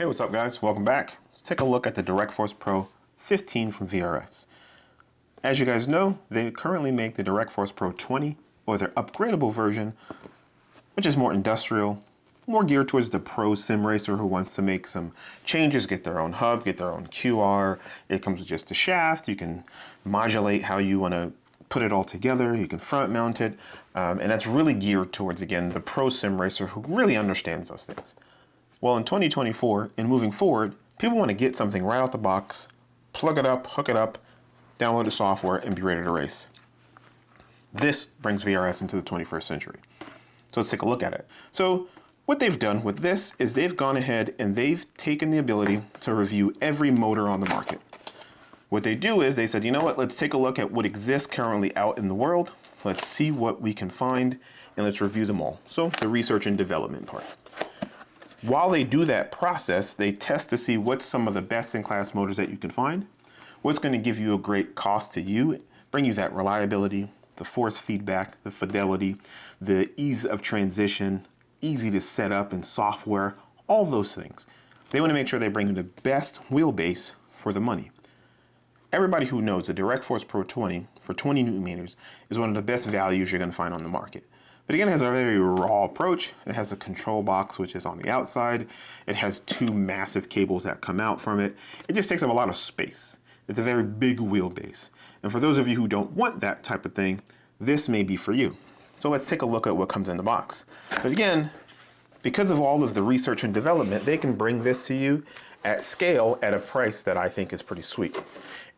Hey, what's up guys? Welcome back. Let's take a look at the DirectForce Pro 15 from VRS. As you guys know, they currently make the DirectForce Pro 20, or their upgradable version, which is more industrial, more geared towards the pro sim racer who wants to make some changes, get their own hub, get their own QR. It comes with just a shaft. You can modulate how you want to put it all together. You can front mount it. And that's really geared towards, again, the pro sim racer who really understands those things. Well, in 2024 and moving forward, people want to get something right out the box, plug it up, hook it up, download the software, and be ready to race. This brings VRS into the 21st century. So let's take a look at it. So what they've done with this is they've gone ahead and they've taken the ability to review every motor on the market. What they do is they said, you know what, let's take a look at what exists currently out in the world. Let's see what we can find and let's review them all. So the research and development part. While they do that process, they test to see what's some of the best-in-class motors that you can find, what's going to give you a great cost to you, bring you that reliability, the force feedback, the fidelity, the ease of transition, easy to set up in software, all those things. They want to make sure they bring you the best wheelbase for the money. Everybody who knows the DirectForce Pro 20 for 20 newton meters is one of the best values you're going to find on the market. But again, it has a very raw approach. It has a control box, which is on the outside. It has two massive cables that come out from it. It just takes up a lot of space. It's a very big wheelbase. And for those of you who don't want that type of thing, this may be for you. So let's take a look at what comes in the box. But again, because of all of the research and development, they can bring this to you at scale at a price that I think is pretty sweet.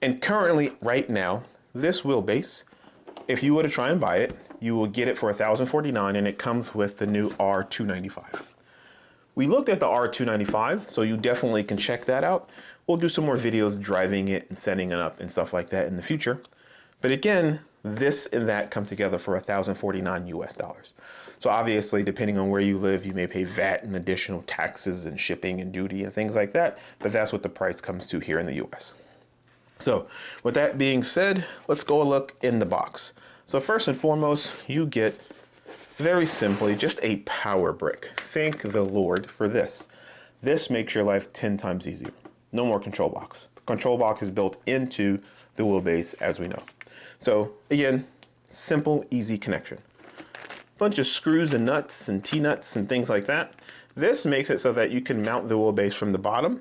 And currently, right now, this wheelbase, if you were to try and buy it, you will get it for $1,049, and it comes with the new R295. We looked at the R295, so you definitely can check that out. We'll do some more videos driving it and setting it up and stuff like that in the future. But again, this and that come together for $1,049 US. So obviously, depending on where you live, you may pay VAT and additional taxes and shipping and duty and things like that, but that's what the price comes to here in the US. So with that being said, let's go a look in the box. So first and foremost, you get, very simply, just a power brick. Thank the Lord for this. This makes your life 10 times easier. No more control box. The control box is built into the wheelbase, as we know. So again, simple, easy connection. Bunch of screws and nuts and T-nuts and things like that. This makes it so that you can mount the wheelbase from the bottom.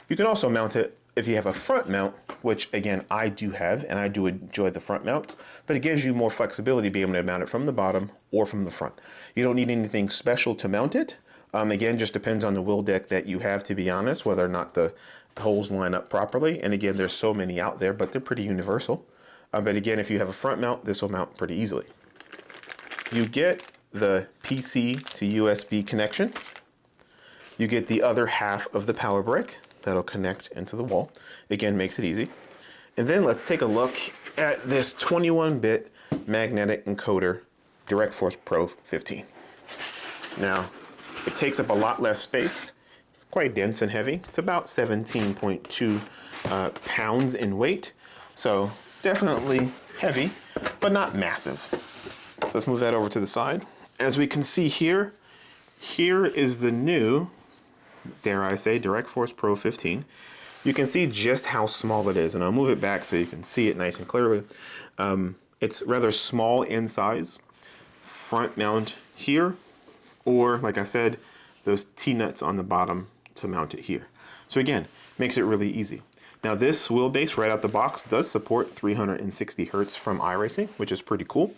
You can also mount it if you have a front mount, which again, I do have, and I do enjoy the front mounts, but it gives you more flexibility being able to mount it from the bottom or from the front. You don't need anything special to mount it. Again, just depends on the wheel deck that you have, to be honest, whether or not the holes line up properly. And again, there's so many out there, but they're pretty universal. But again, if you have a front mount, this will mount pretty easily. You get the PC to USB connection. You get the other half of the power brick that'll connect into the wall. Again, makes it easy. And then let's take a look at this 21-bit magnetic encoder DirectForce Pro 15. Now, it takes up a lot less space. It's quite dense and heavy. It's about 17.2 pounds in weight. So definitely heavy, but not massive. So let's move that over to the side. As we can see here, here is the new, dare I say, DirectForce Pro 15. You can see just how small it is, and I'll move it back so you can see it nice and clearly. It's rather small in size. Front mount here, or like I said, those T-nuts on the bottom to mount it here. So again, makes it really easy. Now this wheelbase right out the box does support 360 hertz from iRacing, which is pretty cool.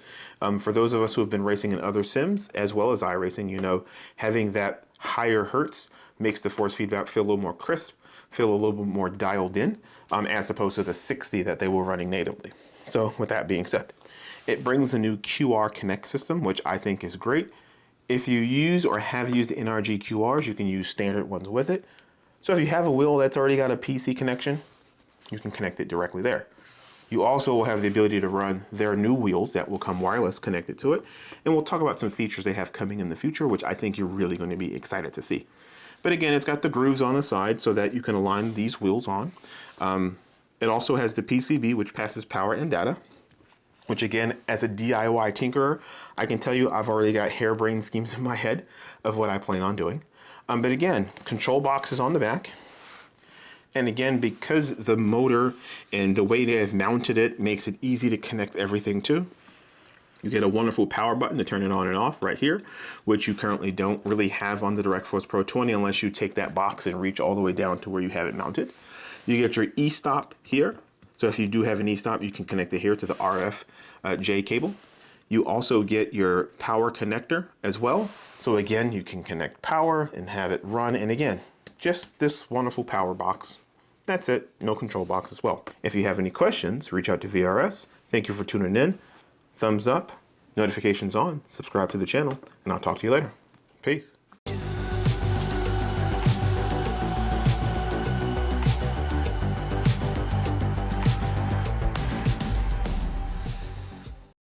For those of us who have been racing in other sims, as well as iRacing, you know, having that higher hertz makes the force feedback feel a little more crisp, feel a little bit more dialed in, as opposed to the 60 that they were running natively. So with that being said, it brings a new QR Connect system, which I think is great. If you use or have used NRG QRs, you can use standard ones with it. So if you have a wheel that's already got a PC connection, you can connect it directly there. You also will have the ability to run their new wheels that will come wireless connected to it. And we'll talk about some features they have coming in the future, which I think you're really going to be excited to see. But again, it's got the grooves on the side so that you can align these wheels on. It also has the PCB, which passes power and data, which again, as a DIY tinkerer, I can tell you I've already got harebrained schemes in my head of what I plan on doing. But again, control box is on the back. And again, because the motor and the way they have mounted it makes it easy to connect everything to, you get a wonderful power button to turn it on and off right here, which you currently don't really have on the DirectForce Pro 20 unless you take that box and reach all the way down to where you have it mounted. You get your e-stop here. So if you do have an e-stop, you can connect it here to the RF J cable. You also get your power connector as well. So again, you can connect power and have it run. And again, just this wonderful power box. That's it, no control box as well. If you have any questions, reach out to VRS. Thank you for tuning in. Thumbs up, notifications on, subscribe to the channel, and I'll talk to you later. Peace.